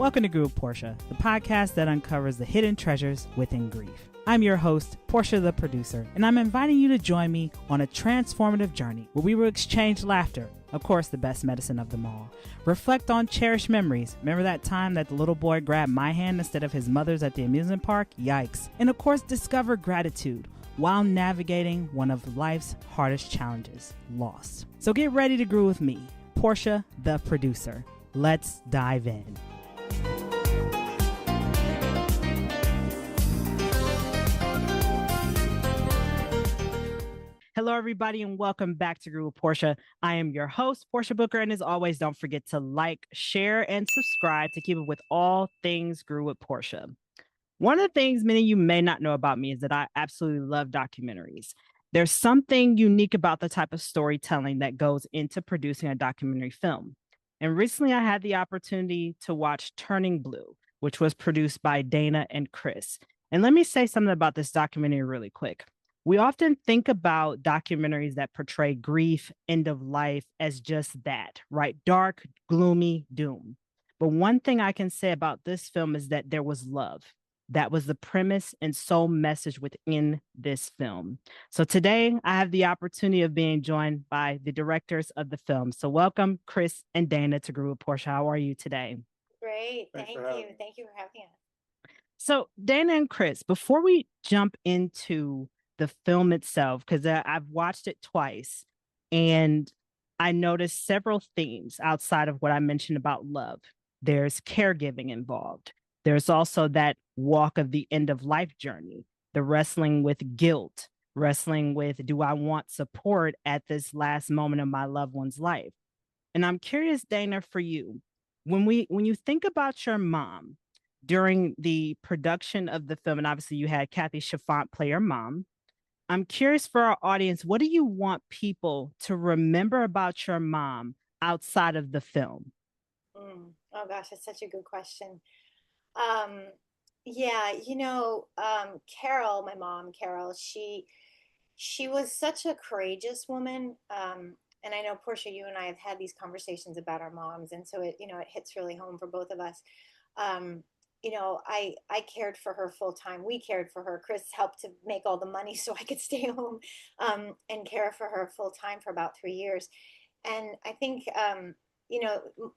Welcome to Grew with Portia, the podcast that uncovers the hidden treasures within grief. I'm your host, Portia the producer, and I'm inviting you to join me on a transformative journey where we will exchange laughter, of course the best medicine of them all, reflect on cherished memories, remember that time that the little boy grabbed my hand instead of his mother's at the amusement park? Yikes. And of course discover gratitude while navigating one of life's hardest challenges, loss. So get ready to grow with me, Portia the producer. Let's dive in. Hello, everybody, and welcome back to Groove with Portia. I am your host, Portia Booker, and as always, don't forget to like, share, and subscribe to keep up with all things Groove with Portia. One of the things many of you may not know about me is that I absolutely love documentaries. There's something unique about the type of storytelling that goes into producing a documentary film. And recently, I had the opportunity to watch Turning Blue, which was produced by Dana and Chris. And let me say something about this documentary really quick. We often think about documentaries that portray grief, end of life as just that, right? Dark, gloomy, doom. But one thing I can say about this film is that there was love. That was the premise and sole message within this film. So today I have the opportunity of being joined by the directors of the film. So welcome, Chris and Dana, to Groove with Portia. How are you today? Great. Thank you. Thank you for having us. So Dana and Chris, before we jump into the film itself, because I've watched it twice and I noticed several themes outside of what I mentioned about love. There's caregiving involved. There's also that walk of the end of life journey, the wrestling with guilt, wrestling with, do I want support at this last moment of my loved one's life? And I'm curious, Dana, for you, when you think about your mom during the production of the film, and obviously you had Kathy Chiffant play your mom, I'm curious for our audience, what do you want people to remember about your mom outside of the film? Oh gosh, that's such a good question. Carol, my mom, Carol, she was such a courageous woman. And I know, Portia, you and I have had these conversations about our moms, and so it hits really home for both of us. I cared for her full time. We cared for her. Chris helped to make all the money so I could stay home and care for her full time for about 3 years. And I think,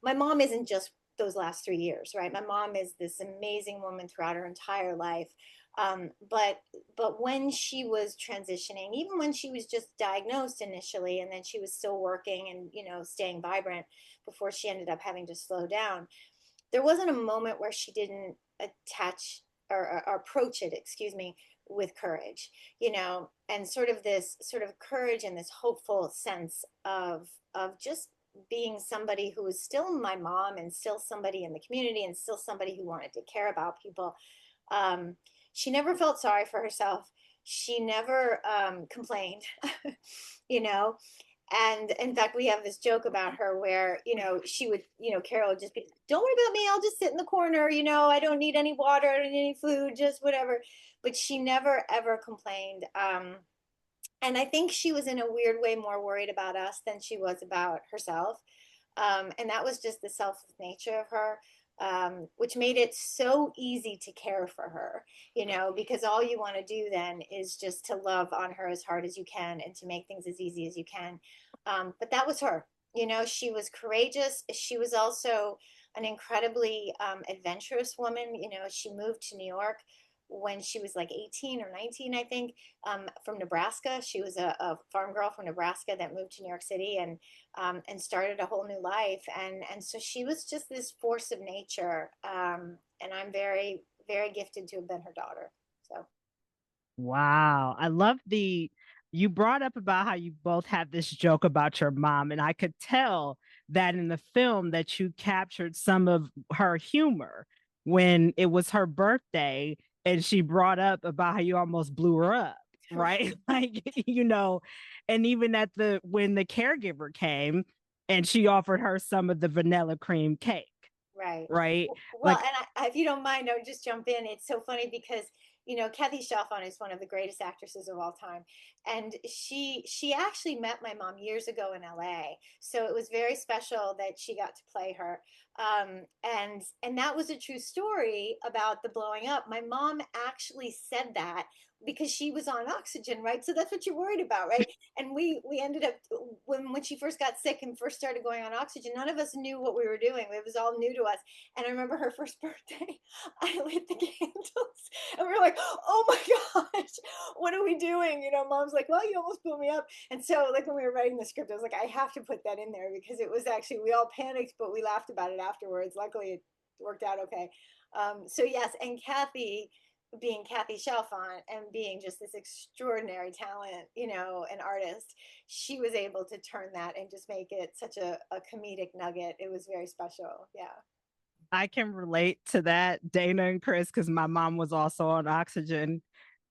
my mom isn't just those last 3 years, right? My mom is this amazing woman throughout her entire life. But when she was transitioning, even when she was just diagnosed initially, and then she was still working and, staying vibrant before she ended up having to slow down, there wasn't a moment where she didn't attach or approach it, with courage, and sort of this sort of courage and this hopeful sense of just being somebody who was still my mom and still somebody in the community and still somebody who wanted to care about people. She never felt sorry for herself. She never complained, you know. And in fact, we have this joke about her where, she would, Carol would just be, don't worry about me. I'll just sit in the corner. I don't need any water. I don't need any food, just whatever. But she never, ever complained. And I think she was in a weird way more worried about us than she was about herself. And that was just the selfless nature of her, which made it so easy to care for her, because all you want to do then is just to love on her as hard as you can and to make things as easy as you can. But that was her. She was courageous. She was also an incredibly adventurous woman. She moved to New York when she was like 18 or 19, I think, from Nebraska. She was a farm girl from Nebraska that moved to New York City and started a whole new life. And so she was just this force of nature. And I'm very, very gifted to have been her daughter. So. Wow. I love you brought up about how you both had this joke about your mom, and I could tell that in the film that you captured some of her humor when it was her birthday and she brought up about how you almost blew her up, right? Like, and even when the caregiver came and she offered her some of the vanilla cream cake. Right. Right. Well, and if you don't mind, I'll just jump in. It's so funny because Kathy Chalfant is one of the greatest actresses of all time, and she actually met my mom years ago in LA, so it was very special that she got to play her. And that was a true story about the blowing up. My mom actually said that because she was on oxygen, right? So that's what you're worried about, right? And we ended up, when she first got sick and first started going on oxygen, none of us knew what we were doing. It was all new to us. And I remember her first birthday, I lit the candles, and we were like, oh my gosh, what are we doing? Mom's like, well, you almost blew me up. And so, like, when we were writing the script, I was like, I have to put that in there because it was actually, we all panicked, but we laughed about it afterwards. Luckily, it worked out okay. So yes, and Kathy, being Kathy Chalfant and being just this extraordinary talent, an artist, she was able to turn that and just make it such a comedic nugget. It was very special. Yeah. I can relate to that, Dana and Chris, because my mom was also on oxygen.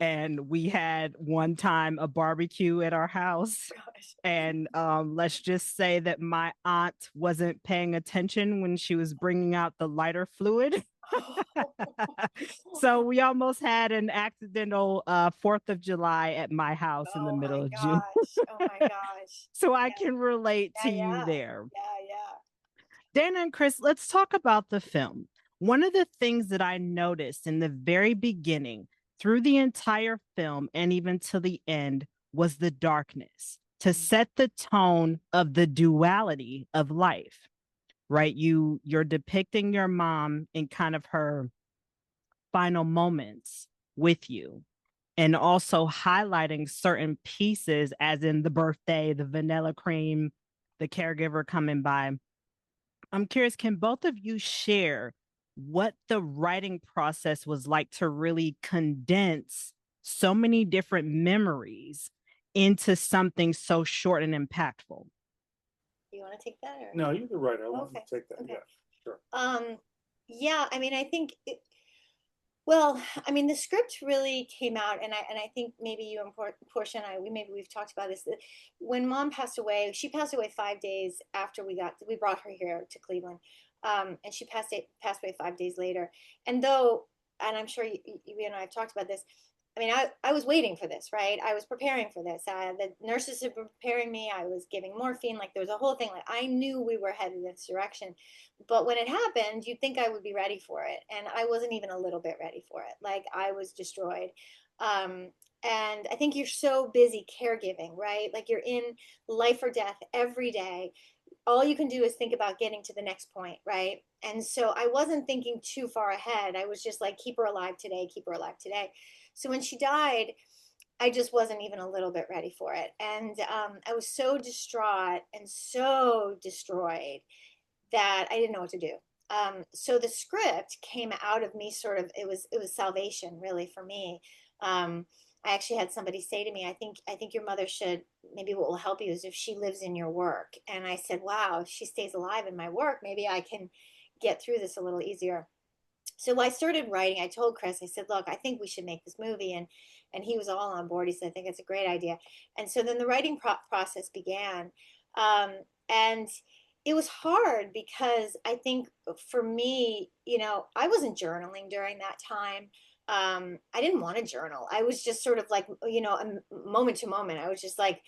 And we had one time a barbecue at our house. Gosh. And let's just say that my aunt wasn't paying attention when she was bringing out the lighter fluid. So we almost had an accidental 4th of July at my house in the Oh middle my of June. gosh. Oh my gosh. So I Yeah. can relate to Yeah. you Yeah. there. Yeah. Yeah. Dana and Chris, let's talk about the film. One of the things that I noticed in the very beginning, through the entire film, and even to the end, was the darkness to set the tone of the duality of life, right? You're depicting your mom in kind of her final moments with you, and also highlighting certain pieces, as in the birthday, the vanilla cream, the caregiver coming by. I'm curious, can both of you share what the writing process was like to really condense so many different memories into something so short and impactful? You want to take that or? No, you're the writer. I want you Okay. to take that. Okay. Yeah, sure. Yeah, I mean, I think well, I mean, the script really came out, and I think maybe you and Portia and I, maybe we've talked about this. That when Mom passed away, she passed away 5 days after we brought her here to Cleveland, and she passed away 5 days later. And though, and I'm sure you and I have talked about this. I mean, I was waiting for this, right? I was preparing for this. The nurses had been preparing me. I was giving morphine. Like, there was a whole thing. Like, I knew we were headed in this direction. But when it happened, you'd think I would be ready for it. And I wasn't even a little bit ready for it. Like, I was destroyed. Um, and I think you're so busy caregiving, right? Like, you're in life or death every day. All you can do is think about getting to the next point, right? And so I wasn't thinking too far ahead. I was just like, keep her alive today, keep her alive today. So when she died, I just wasn't even a little bit ready for it. And I was so distraught and so destroyed that I didn't know what to do. So the script came out of me sort of, it was salvation really for me. I actually had somebody say to me, I think your mother should, maybe what will help you is if she lives in your work. And I said, wow, if she stays alive in my work, maybe I can get through this a little easier. So I started writing. I told Chris, I said, look, I think we should make this movie. And he was all on board. He said, I think it's a great idea. And so then the writing process began. And it was hard because I think for me, I wasn't journaling during that time. I didn't want to journal. I was just sort of like, a moment to moment. I was just like,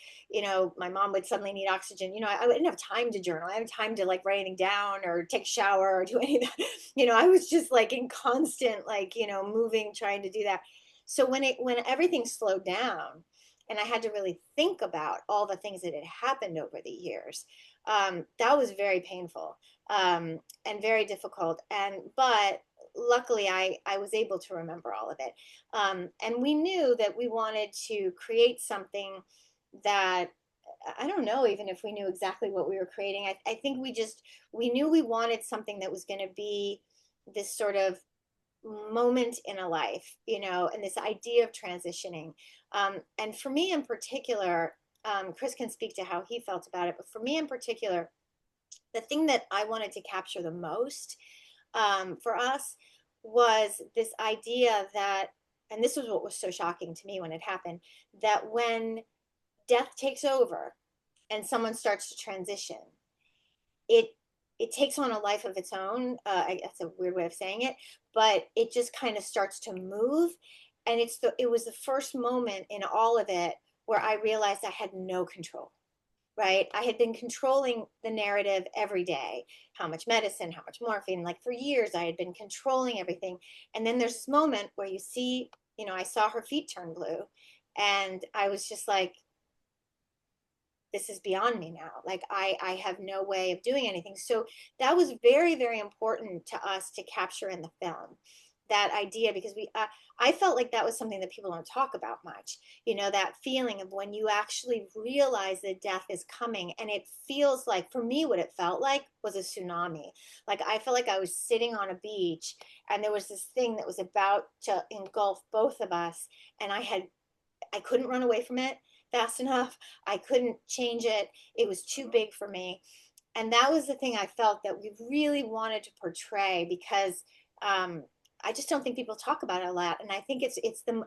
my mom would suddenly need oxygen. I didn't have time to journal. I didn't have time to like write anything down or take a shower or do any of that. I was just like in constant, like, moving, trying to do that. So when everything slowed down and I had to really think about all the things that had happened over the years, that was very painful, and very difficult. But luckily I was able to remember all of it. And we knew that we wanted to create something that, I don't know even if we knew exactly what we were creating. I think we knew we wanted something that was going to be this sort of moment in a life, and this idea of transitioning. And for me in particular, Chris can speak to how he felt about it, but for me in particular, the thing that I wanted to capture the most, for us, was this idea that, and this was what was so shocking to me when it happened, that when death takes over and someone starts to transition, it it takes on a life of its own. That's a weird way of saying it, but it just kind of starts to move, And it was the first moment in all of it where I realized I had no control, right? I had been controlling the narrative every day, how much medicine, how much morphine, like for years I had been controlling everything. And then there's this moment where you see, I saw her feet turn blue, and I was just like, this is beyond me now. Like I have no way of doing anything. So that was very, very important to us to capture in the film, that idea, because I felt like that was something that people don't talk about much. That feeling of when you actually realize that death is coming, and it feels like, for me, what it felt like was a tsunami. Like I felt like I was sitting on a beach, and there was this thing that was about to engulf both of us, and I couldn't run away from it fast enough. I couldn't change it. It was too big for me. And that was the thing I felt that we really wanted to portray, because I just don't think people talk about it a lot. And I think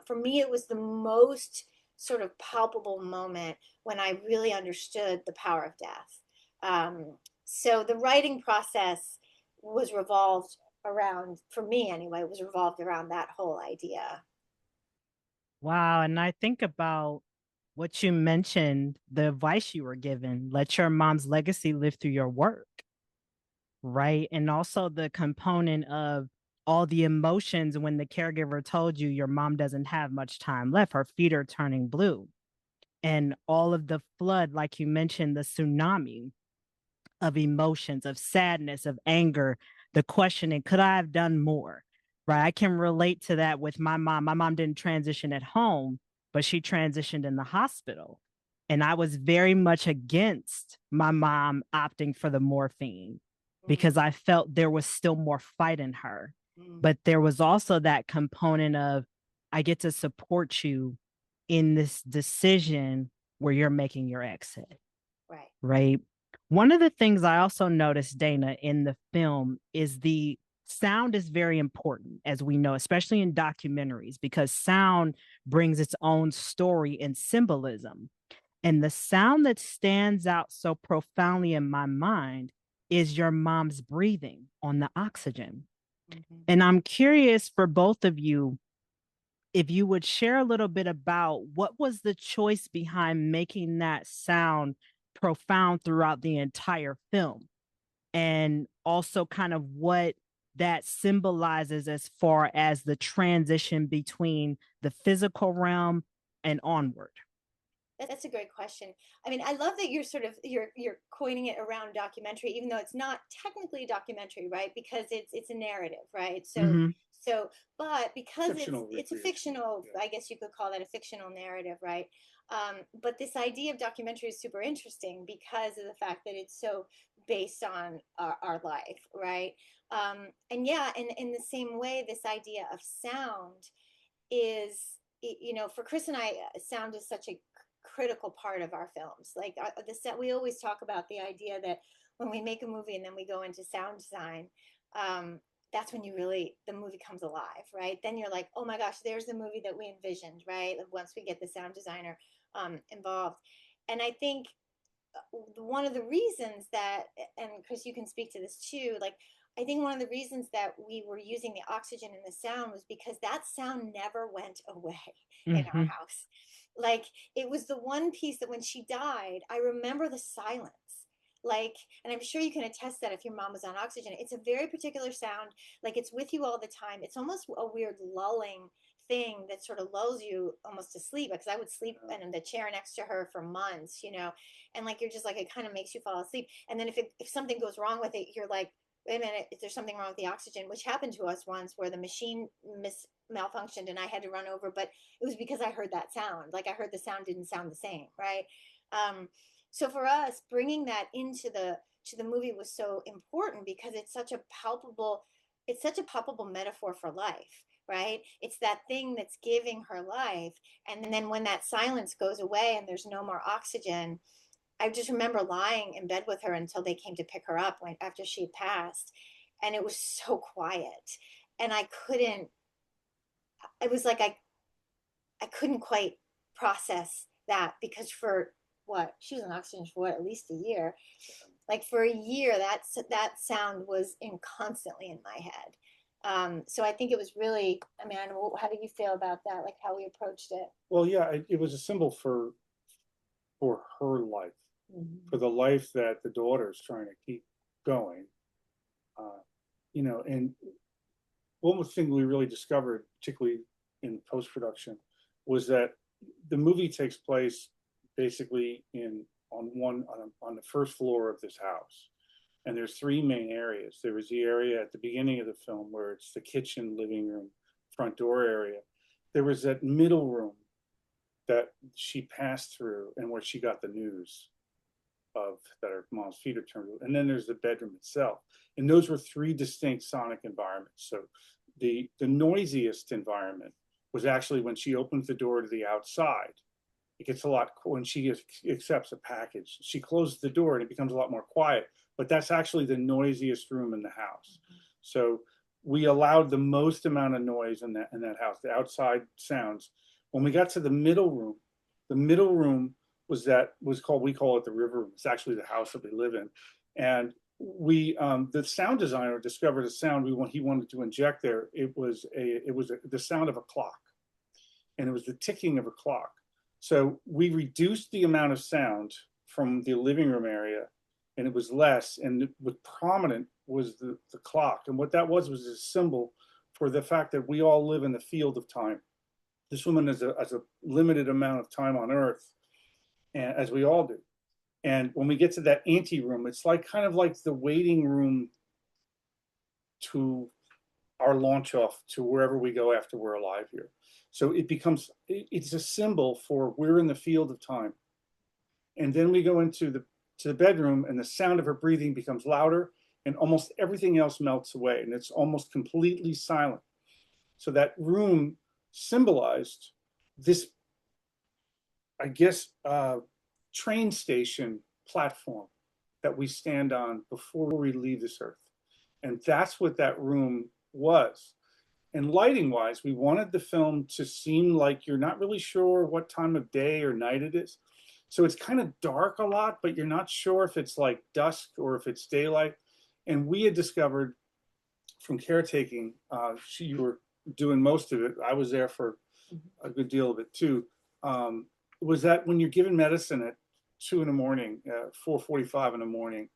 for me, it was the most sort of palpable moment when I really understood the power of death. So the writing process was revolved around, for me anyway, was revolved around that whole idea. Wow. And I think about what you mentioned, the advice you were given, let your mom's legacy live through your work, right? And also the component of all the emotions when the caregiver told you your mom doesn't have much time left, her feet are turning blue, and all of the flood, like you mentioned, the tsunami of emotions, of sadness, of anger, the questioning, could I have done more? Right. I can relate to that with my mom. My mom didn't transition at home, but she transitioned in the hospital. And I was very much against my mom opting for the morphine Mm, because I felt there was still more fight in her. mm, But there was also that component of, I get to support you in this decision where you're making your exit, right. right? One of the things I also noticed, Dana, in the film is the sound is very important, as we know, especially in documentaries, because sound brings its own story and symbolism. And the sound that stands out so profoundly in my mind is your mom's breathing on the oxygen. Mhm. And I'm curious for both of you, if you would share a little bit about what was the choice behind making that sound profound throughout the entire film, and also kind of what that symbolizes as far as the transition between the physical realm and onward. That's a great question. I mean, I love that you're coining it around documentary, even though it's not technically a documentary, right? Because it's a narrative, right? So Mm-hmm. so but because Fictional it's a recreation. fictional, Yeah. I guess you could call that a fictional narrative, right? But this idea of documentary is super interesting because of the fact that it's so based on our life, right? And yeah, in the same way, this idea of sound is, for Chris and I, sound is such a critical part of our films. Like the set, we always talk about the idea that when we make a movie and then we go into sound design, um, that's when the movie comes alive, right? Then you're like, oh my gosh, there's the movie that we envisioned, right? Once we get the sound designer involved. And I think one of the reasons that, and Chris, you can speak to this too, like I think one of the reasons that we were using the oxygen in the sound was because that sound never went away in our Mm-hmm. house. Like it was the one piece that when she died, I remember the silence. Like, and I'm sure you can attest that if your mom was on oxygen, it's a very particular sound. Like it's with you all the time. It's almost a weird lulling thing that sort of lulls you almost to sleep, because I would sleep in the chair next to her for months, and like you're just like, it kind of makes you fall asleep. And then if something goes wrong with it, you're like, wait a minute, is there something wrong with the oxygen? Which happened to us once, where the machine malfunctioned and I had to run over, but it was because I heard that sound. Like I heard the sound didn't sound the same, right? um, so for us, bringing that into the movie was so important, because it's such a palpable metaphor for life, right? It's that thing that's giving her life. And then when that silence goes away and there's no more oxygen, I just remember lying in bed with her until they came to pick her up after she had passed. And it was so quiet. And it was like I couldn't quite process that, because for what, she was on oxygen for what, at least a year. Like for a year, that sound was constantly in my head. So I think it was really, I mean, I don't know, how do you feel about that? Like how we approached it? Well, yeah, it was a symbol for her life, for the life that the daughter is trying to keep going. Uh, and one thing we really discovered, particularly in post production, was that the movie takes place basically on the first floor of this house, and there's three main areas. There was the area at the beginning of the film where it's the kitchen, living room, front door area. There was that middle room that she passed through and where she got the news of that her mom's feet are turned. And then there's the bedroom itself. And those were three distinct sonic environments. So the noisiest environment was actually when she opens the door to the outside. It gets a lot when she accepts a package. She closes the door and it becomes a lot more quiet. But that's actually the noisiest room in the house. So we allowed the most amount of noise in that house, the outside sounds. When we got to the middle room was called, we call it the river room. It's actually the house that we live in. And the sound designer discovered a sound he wanted to inject there. It was the sound of a clock, and it was the ticking of a clock. So we reduced the amount of sound from the living room area, and it was less. And what prominent was the clock, and what that was a symbol for the fact that we all live in the field of time. This woman has a limited amount of time on Earth, and as we all do. And when we get to that ante room, it's kind of like the waiting room to our launch off to wherever we go after we're alive here. So it's a symbol for we're in the field of time. And then we go into the bedroom, and the sound of her breathing becomes louder, and almost everything else melts away, and it's almost completely silent. So that room symbolized this, I guess, train station platform that we stand on before we leave this earth. And that's what that room was. And lighting wise, we wanted the film to seem like you're not really sure what time of day or night it is. So it's kind of dark a lot, but you're not sure if it's like dusk or if it's daylight. And we had discovered from caretaking, you were doing most of it. I was there for a good deal of it too. Was that when you're given medicine at 2 in the morning, 4:45 in the morning,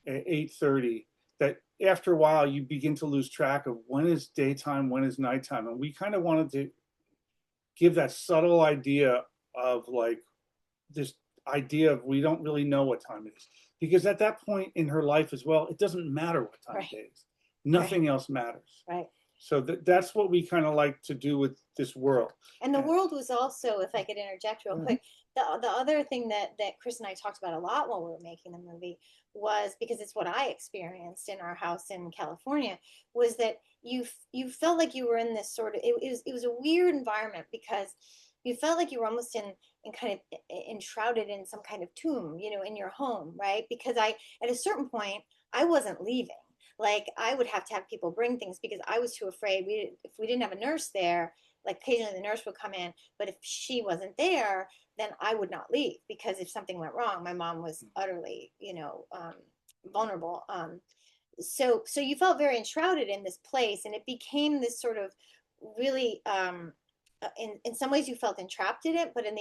at 8:30, that after a while you begin to lose track of when is daytime, when is nighttime. And we kind of wanted to give that subtle idea of like this idea of we don't really know what time it is. Because at that point in her life as well, it doesn't matter what time it is. Nothing else matters. Right. So that's what we kind of like to do with this world. And the world was also, if I could interject real quick, the other thing that Chris and I talked about a lot while we were making the movie was, because it's what I experienced in our house in California, was that you felt like you were in this sort of, it was a weird environment, because you felt like you were almost in kind of enshrouded in some kind of tomb, in your home, right? Because at a certain point, I wasn't leaving. Like I would have to have people bring things because I was too afraid. If we didn't have a nurse there, like occasionally the nurse would come in, but if she wasn't there, then I would not leave, because if something went wrong, my mom was utterly, vulnerable. So you felt very enshrouded in this place, and it became this sort of really, in some ways you felt entrapped in it, but in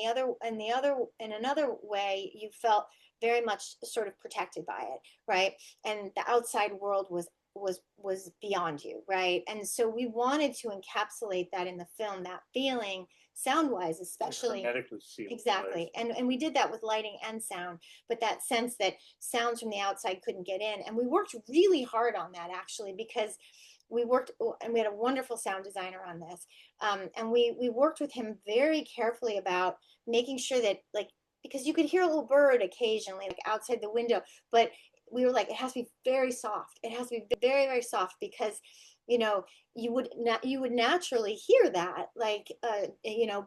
another way you felt very much sort of protected by it, right? And the outside world was beyond you, right? And so we wanted to encapsulate that in the film, that feeling, sound wise especially. Exactly. And we did that with lighting and sound, but that sense that sounds from the outside couldn't get in. And we worked really hard on that, actually, because we worked, and we had a wonderful sound designer on this, and we worked with him very carefully about making sure that, like, because you could hear a little bird occasionally, like outside the window, but we were like, it has to be very soft. It has to be very, very soft, because you would naturally hear that, like,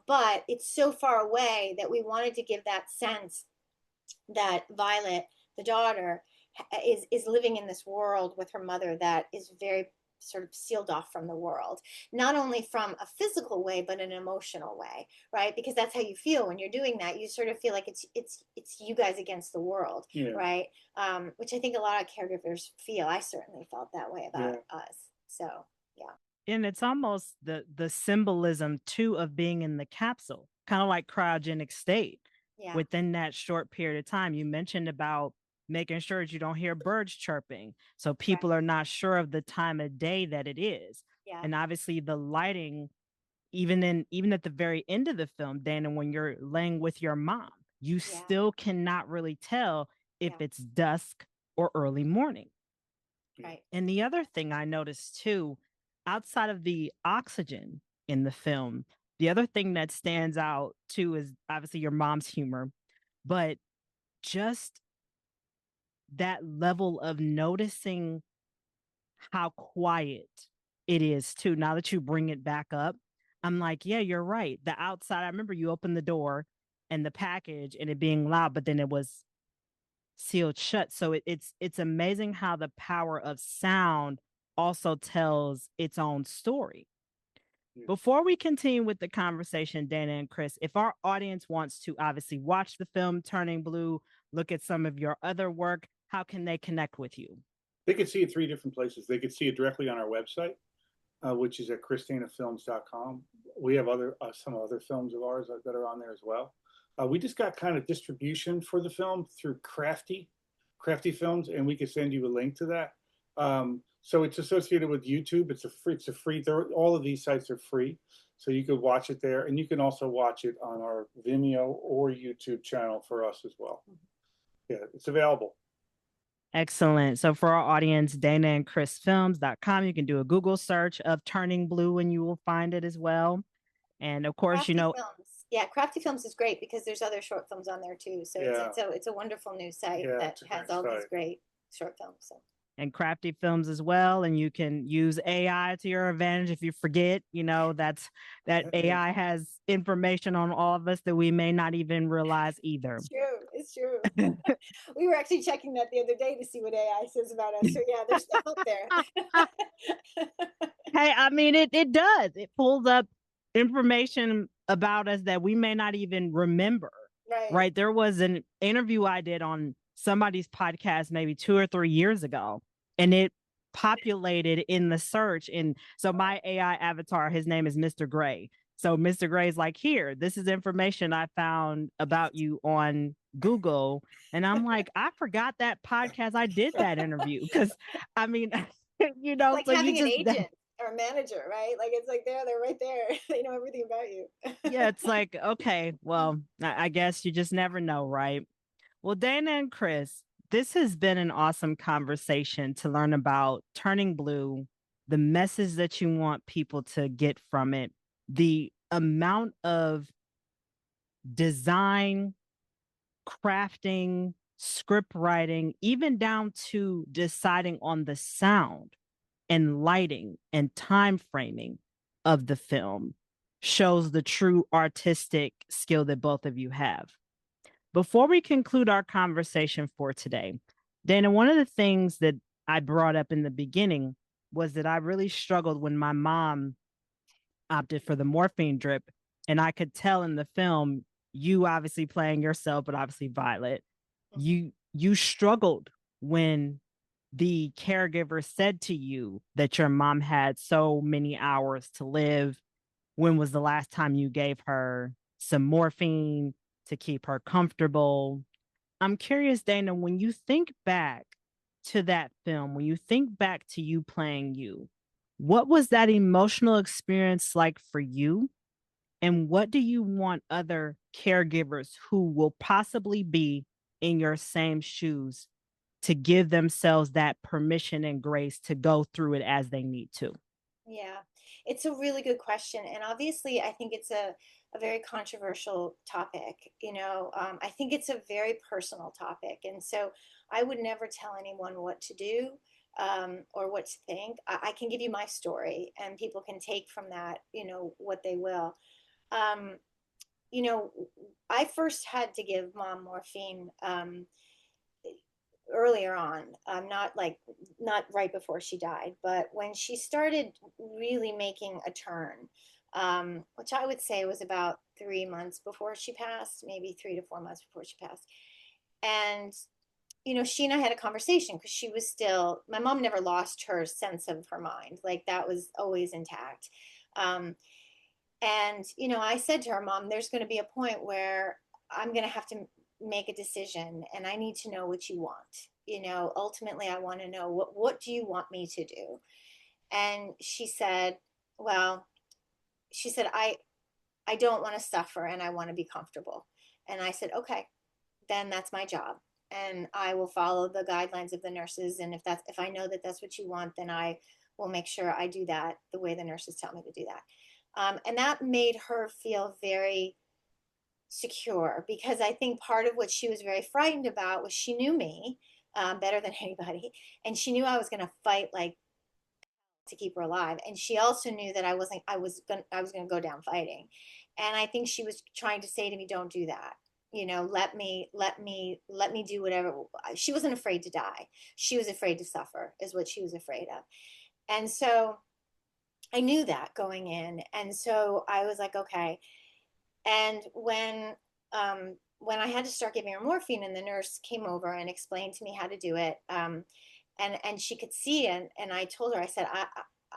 but it's so far away that we wanted to give that sense that Violet, the daughter, is living in this world with her mother that is very sort of sealed off from the world, not only from a physical way but an emotional way, right? Because that's how you feel when you're doing that. You sort of feel like it's you guys against the world, right? Which I think a lot of caregivers feel. I certainly felt that way about us. So And it's almost the symbolism too of being in the capsule, kind of like cryogenic state. Yeah. Within that short period of time, you mentioned about making sure that you don't hear birds chirping, so people are not sure of the time of day that it is. Yeah. And obviously the lighting, even at the very end of the film, Dana, when you're laying with your mom, you still cannot really tell if it's dusk or early morning. Right. And the other thing I noticed too, outside of the oxygen in the film, the other thing that stands out too is obviously your mom's humor, but just that level of noticing how quiet it is too. Now that you bring it back up, I'm like, yeah, you're right. The outside, I remember you opened the door and the package and it being loud, but then it was sealed shut. So it's amazing how the power of sound also tells its own story. Before we continue with the conversation, Dana and Chris, if our audience wants to obviously watch the film Turning Blue, look at some of your other work, how can they connect with you? They could see it three different places. They could see it directly on our website, which is at christinafilms.com. We have some other films of ours that are on there as well. We just got kind of distribution for the film through Crafty Films, and we could send you a link to that. So it's associated with YouTube. It's a free. All of these sites are free, so you could watch it there, and you can also watch it on our Vimeo or YouTube channel for us as well. Yeah, it's available. Excellent. So for our audience, Dana and ChrisFilms.com, you can do a Google search of Turning Blue and you will find it as well. And of course, Crafty Films. Yeah, Crafty Films is great because there's other short films on there too. So it's a wonderful new site that has all these great short films. So. And Crafty Films as well. And you can use AI to your advantage if you forget, that AI has information on all of us that we may not even realize either. It's true. We were actually checking that the other day to see what AI says about us. So yeah, there's stuff up there. Hey, I mean, it does. It pulls up information about us that we may not even remember. Right. There was an interview I did on somebody's podcast maybe 2 or 3 years ago, and it populated in the search. And so my AI avatar, his name is Mr. Gray. So Mr. Gray's like, here, this is information I found about you on Google. And I'm like, I forgot that podcast. I did that interview because I mean, like so having you just an agent or a manager, right? Like it's like they're right there. They know everything about you. Yeah, it's like, okay, well, I guess you just never know, right? Well, Dana and Chris, this has been an awesome conversation to learn about Turning Blue, the message that you want people to get from it, the amount of design, crafting, script writing, even down to deciding on the sound and lighting and time framing of the film shows the true artistic skill that both of you have. Before we conclude our conversation for today, Dana, one of the things that I brought up in the beginning was that I really struggled when my mom opted for the morphine drip. And I could tell in the film, you obviously playing yourself, but obviously Violet, you struggled when the caregiver said to you that your mom had so many hours to live. When was the last time you gave her some morphine to keep her comfortable? I'm curious, Dana, when you think back to that film, when you think back to you playing you, what was that emotional experience like for you? And what do you want other caregivers who will possibly be in your same shoes to give themselves that permission and grace to go through it as they need to? Yeah, it's a really good question. And obviously, I think it's a very controversial topic. I think it's a very personal topic. And so I would never tell anyone what to do or what to think. I can give you my story and people can take from that, what they will. Um, I first had to give mom morphine earlier on, not right before she died, but when she started really making a turn, which I would say was about 3 months before she passed, maybe 3 to 4 months before she passed. And, she and I had a conversation because she was still, my mom never lost her sense of her mind. Like that was always intact. And, I said to her, Mom, there's going to be a point where I'm going to have to make a decision and I need to know what you want. Ultimately, I want to know what do you want me to do? And she said, well, I don't want to suffer and I want to be comfortable. And I said, okay, then that's my job. And I will follow the guidelines of the nurses. And if I know that that's what you want, then I will make sure I do that the way the nurses tell me to do that. And that made her feel very secure, because I think part of what she was very frightened about was she knew me better than anybody. And she knew I was going to fight like to keep her alive. And she also knew that I was going to go down fighting. And I think she was trying to say to me, don't do that. Let me do whatever. She wasn't afraid to die. She was afraid to suffer is what she was afraid of. And so I knew that going in. And so I was like, okay. And when I had to start giving her morphine and the nurse came over and explained to me how to do it, and she could see, and I told her, I said,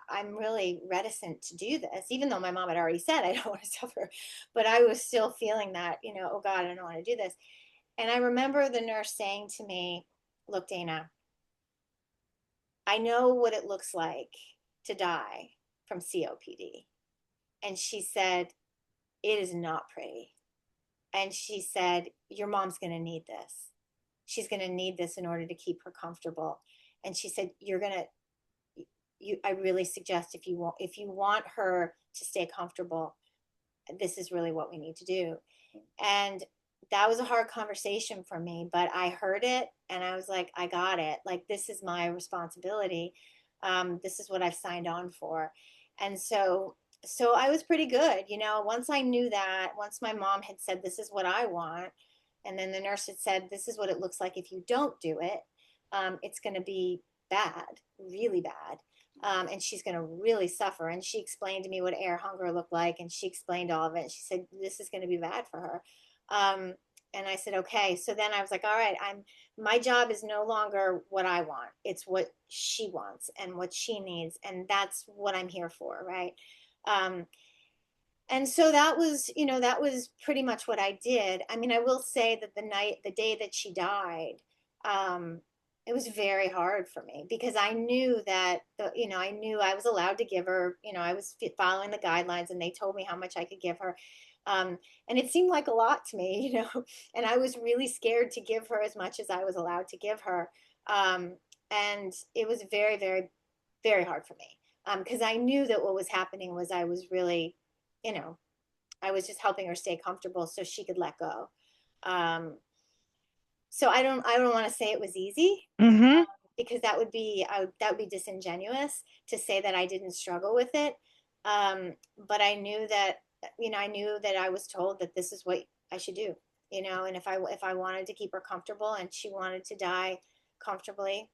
I'm really reticent to do this, even though my mom had already said I don't want to suffer, but I was still feeling that, oh God, I don't want to do this. And I remember the nurse saying to me, look, Dana, I know what it looks like to die from COPD. And she said, it is not pretty. And she said, your mom's going to need this. She's going to need this in order to keep her comfortable. And she said, I really suggest if you want her to stay comfortable, this is really what we need to do. And that was a hard conversation for me, but I heard it and I was like, I got it. Like, this is my responsibility. This is what I've signed on for. And so I was pretty good. Once I knew that, once my mom had said, this is what I want, and then the nurse had said, this is what it looks like if you don't do it, it's going to be bad, really bad. And she's going to really suffer. And she explained to me what air hunger looked like. And she explained all of it. And she said, this is going to be bad for her. And I said, okay. So then I was like, all right, my job is no longer what I want. It's what she wants and what she needs. And that's what I'm here for. Right. And so that was pretty much what I did. I mean, I will say that the day that she died, it was very hard for me, because I knew that, I knew I was allowed to give her, I was following the guidelines and they told me how much I could give her. And it seemed like a lot to me, and I was really scared to give her as much as I was allowed to give her. And it was very, very, very hard for me. Because I knew that what was happening was I was really, I was just helping her stay comfortable so she could let go. So I don't want to say it was easy, because that would be disingenuous to say that I didn't struggle with it. But I knew that, I was told that this is what I should do, and if I wanted to keep her comfortable and she wanted to die comfortably,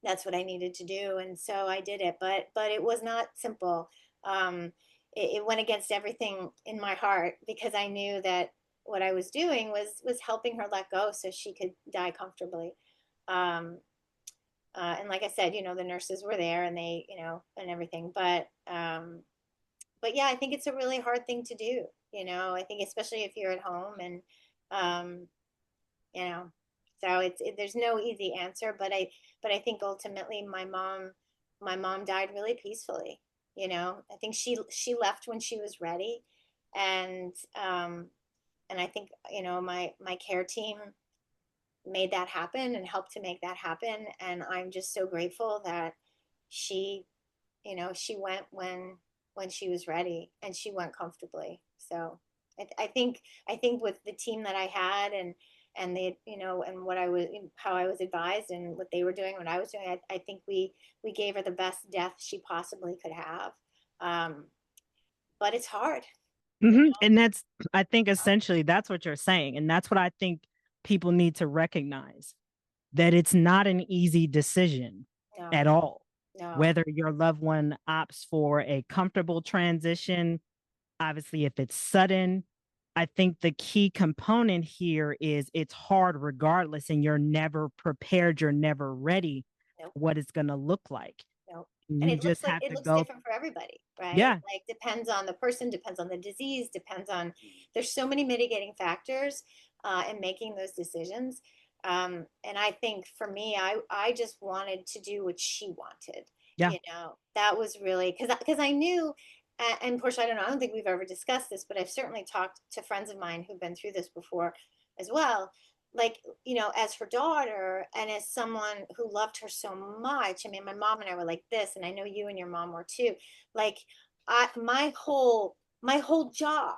that's what I needed to do. And so I did it, but it was not simple. It went against everything in my heart, because I knew that what I was doing was helping her let go so she could die comfortably. And like I said, the nurses were there and they, and everything, but yeah, I think it's a really hard thing to do. I think especially if you're at home and, so there's no easy answer, but I think ultimately my mom died really peacefully. I think she left when she was ready. And I think, my care team made that happen and helped to make that happen. And I'm just so grateful that she went when she was ready, and she went comfortably. So I think with the team that I had and they, and what how I was advised and what they were doing, what I was doing, I think we gave her the best death she possibly could have. But it's hard. And I think essentially that's what you're saying. And that's what I think people need to recognize, that it's not an easy decision at all. No. Whether your loved one opts for a comfortable transition, obviously, if it's sudden, I think the key component here is it's hard regardless, and you're never prepared, you're never ready Nope. for what it's going to look like. Nope. And You it looks just like have it to looks go. different for everybody, right? Yeah. Like depends on the person, depends on the disease, depends on, there's so many mitigating factors in making those decisions. And I think for me, I just wanted to do what she wanted. Yeah. You know, that was really because I knew, and Portia, I don't think we've ever discussed this, but I've certainly talked to friends of mine who've been through this before as well. Like, you know, as her daughter and as someone who loved her so much. I mean, my mom and I were like this, and I know you and your mom were too. Like, my whole job,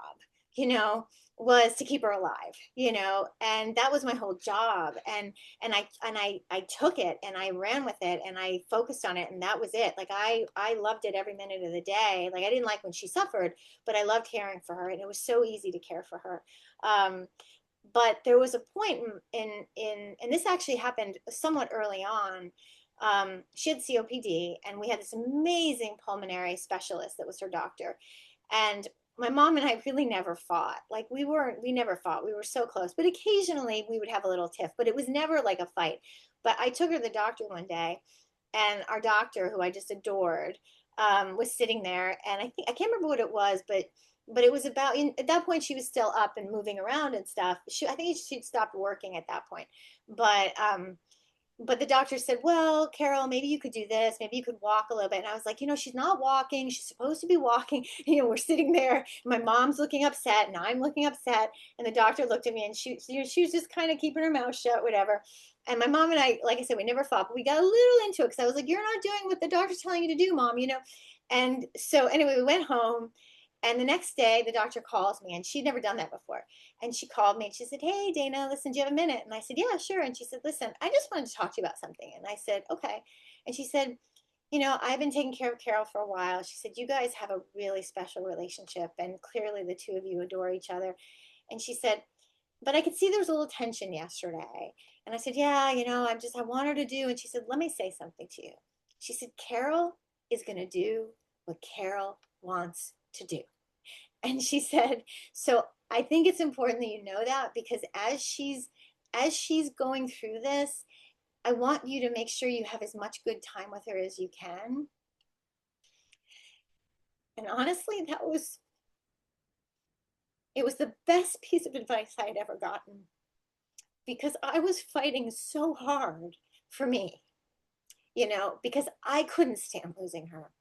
you know, was to keep her alive, you know, and that was my whole job. And I took it and I ran with it and I focused on it, and that was it. Like I loved it every minute of the day. Like I didn't like when she suffered, but I loved caring for her, and it was so easy to care for her. But there was a point in and this actually happened somewhat early on. She had COPD, and we had this amazing pulmonary specialist that was her doctor. And my mom and I really never fought. Like we never fought. We were so close. But occasionally we would have a little tiff, but it was never like a fight. But I took her to the doctor one day, and our doctor, who I just adored, was sitting there, and I can't remember what it was, but it was about at that point she was still up and moving around and stuff. I think she'd stopped working at that point, but the doctor said, well, Carol, maybe you could do this. Maybe you could walk a little bit. And I was like, she's not walking. She's supposed to be walking. We're sitting there. My mom's looking upset and I'm looking upset. And the doctor looked at me, and she was just kind of keeping her mouth shut, whatever. And my mom and I, like I said, we never fought, but we got a little into it because I was like, you're not doing what the doctor's telling you to do, Mom. And so anyway, we went home. And the next day, the doctor calls me, and she'd never done that before. And she called me and she said, hey, Dana, listen, do you have a minute? And I said, yeah, sure. And she said, listen, I just wanted to talk to you about something. And I said, okay. And she said, I've been taking care of Carol for a while. She said, you guys have a really special relationship, and clearly the two of you adore each other. And she said, but I could see there was a little tension yesterday. And I said, yeah, I want her to do. And she said, let me say something to you. She said, Carol is going to do what Carol wants to do. And she said, so I think it's important that you know that, because as she's going through this, I want you to make sure you have as much good time with her as you can. And honestly, it was the best piece of advice I had ever gotten, because I was fighting so hard for me, because I couldn't stand losing her.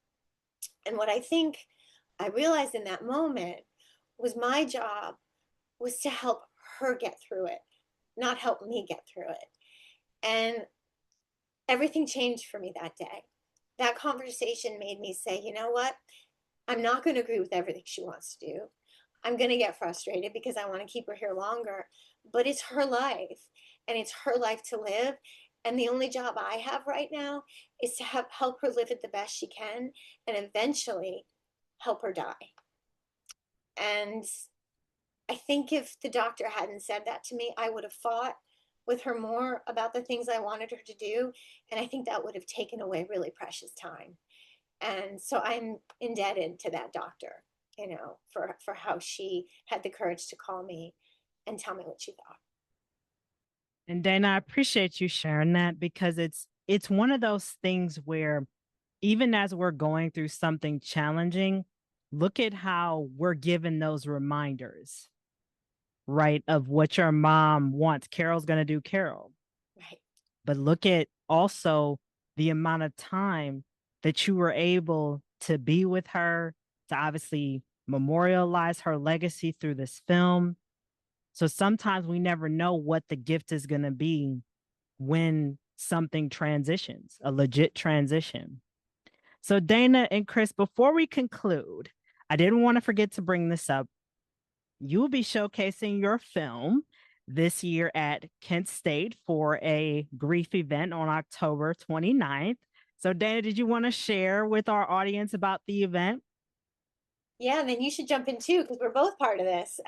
And what I think I realized in that moment was my job was to help her get through it, not help me get through it. And everything changed for me that day. That conversation made me say, you know what? I'm not going to agree with everything she wants to do. I'm going to get frustrated because I want to keep her here longer, but it's her life, and it's her life to live. And the only job I have right now is to help her live it the best she can, and eventually help her die. And I think if the doctor hadn't said that to me, I would have fought with her more about the things I wanted her to do. And I think that would have taken away really precious time. And so I'm indebted to that doctor, for how she had the courage to call me and tell me what she thought. And Dana, I appreciate you sharing that, because it's one of those things where even as we're going through something challenging, look at how we're given those reminders, right? Of what your mom wants. Carol's going to do Carol. Right. But look at also the amount of time that you were able to be with her, to obviously memorialize her legacy through this film. So sometimes we never know what the gift is going to be when something transitions, a legit transition. So, Dana and Chris, before we conclude, I didn't want to forget to bring this up. You will be showcasing your film this year at Kent State for a grief event on October 29th. So, Dana, did you want to share with our audience about the event? Yeah, and then you should jump in too, because we're both part of this.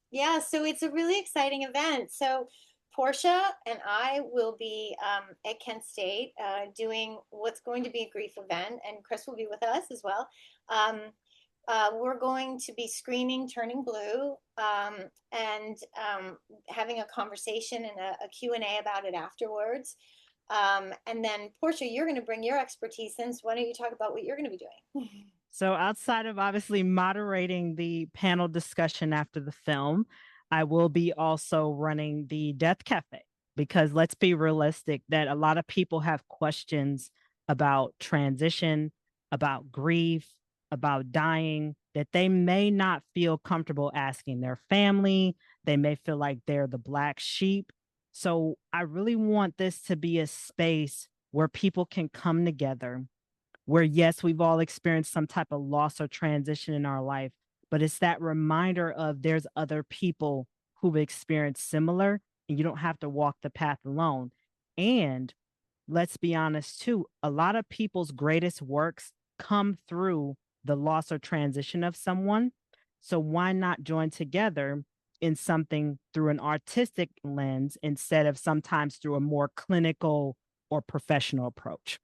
Yeah, so it's a really exciting event. So Portia and I will be at Kent State doing what's going to be a grief event, and Chris will be with us as well. we're going to be screening Turning Blue, and having a conversation and a Q&A about it afterwards. And then Portia, you're going to bring your expertise in. So why don't you talk about what you're going to be doing? So, outside of obviously moderating the panel discussion after the film, I will be also running the Death Cafe, because let's be realistic that a lot of people have questions about transition, about grief, about dying, that they may not feel comfortable asking their family. They may feel like they're the black sheep. So, I really want this to be a space where people can come together, where yes, we've all experienced some type of loss or transition in our life, but it's that reminder of there's other people who've experienced similar, and you don't have to walk the path alone. And let's be honest too, a lot of people's greatest works come through the loss or transition of someone. So why not join together in something through an artistic lens instead of sometimes through a more clinical or professional approach?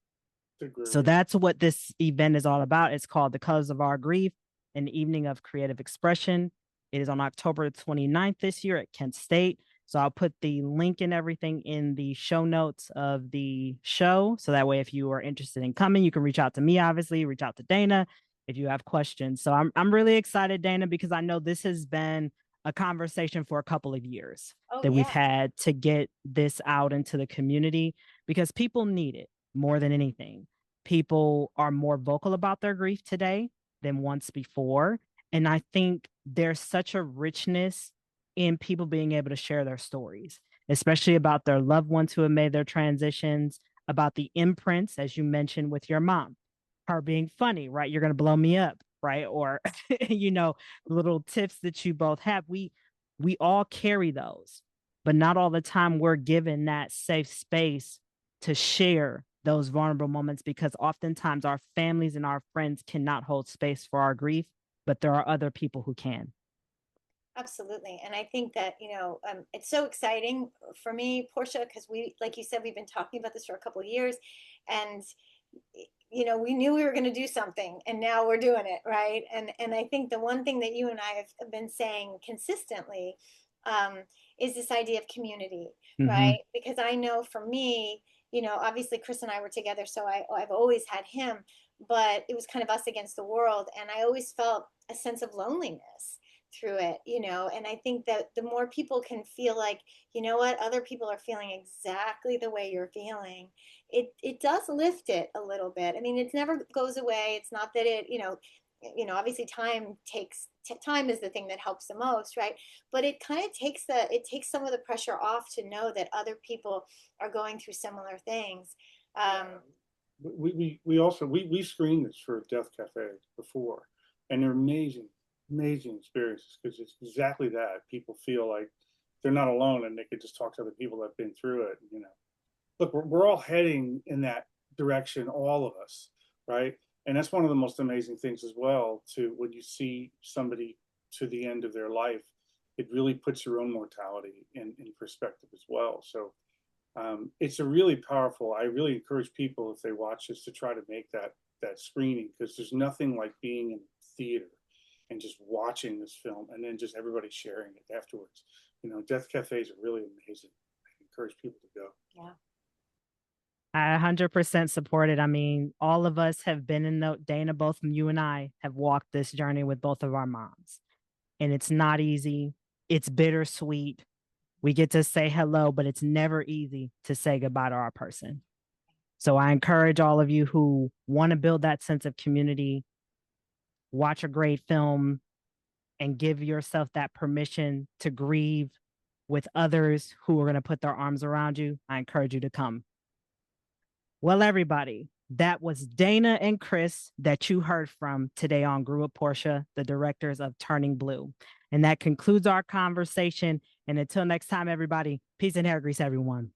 So that's what this event is all about. It's called The Colors of Our Grief, an evening of creative expression. It is on October 29th this year at Kent State. So I'll put the link and everything in the show notes of the show. So that way, if you are interested in coming, you can reach out to me, obviously, reach out to Dana if you have questions. So I'm really excited, Dana, because I know this has been a conversation for a couple of years that we've had to get this out into the community, because people need it more than anything. People are more vocal about their grief today than once before. And I think there's such a richness in people being able to share their stories, especially about their loved ones who have made their transitions, about the imprints, as you mentioned with your mom, her being funny, right? You're going to blow me up, right? Or, little tips that you both have. We all carry those, but not all the time we're given that safe space to share those vulnerable moments, because oftentimes our families and our friends cannot hold space for our grief, but there are other people who can. Absolutely. And I think that, it's so exciting for me, Portia, because like you said, we've been talking about this for a couple of years, and, we knew we were going to do something, and now we're doing it. Right. And I think the one thing that you and I have been saying consistently, is this idea of community, right? Because I know for me, obviously Chris and I were together, so I've always had him, but it was kind of us against the world. And I always felt a sense of loneliness through it, and I think that the more people can feel like, what, other people are feeling exactly the way you're feeling, it does lift it a little bit. I mean, it never goes away. It's not that obviously time is the thing that helps the most, right? But it kind of takes some of the pressure off to know that other people are going through similar things. We also screened this for Death Cafe before, and they're amazing experiences, because it's exactly that. People feel like they're not alone, and they could just talk to other people that have been through it. Look, we're all heading in that direction, all of us, right? And that's one of the most amazing things as well, to when you see somebody to the end of their life, it really puts your own mortality in perspective as well. So it's a really powerful. I really encourage people, if they watch this, to try to make that screening, because there's nothing like being in theater and just watching this film, and then just everybody sharing it afterwards. Death cafes are really amazing. I encourage people to go. Yeah. I 100% support it. I mean, all of us have been in Dana, both you and I have walked this journey with both of our moms, and it's not easy. It's bittersweet. We get to say hello, but it's never easy to say goodbye to our person. So I encourage all of you who want to build that sense of community, watch a great film, and give yourself that permission to grieve with others who are going to put their arms around you. I encourage you to come. Well, everybody, that was Dana and Chris that you heard from today on Grew Up Portia, the directors of Turning Blue. And that concludes our conversation. And until next time, everybody, peace and hair grease, everyone.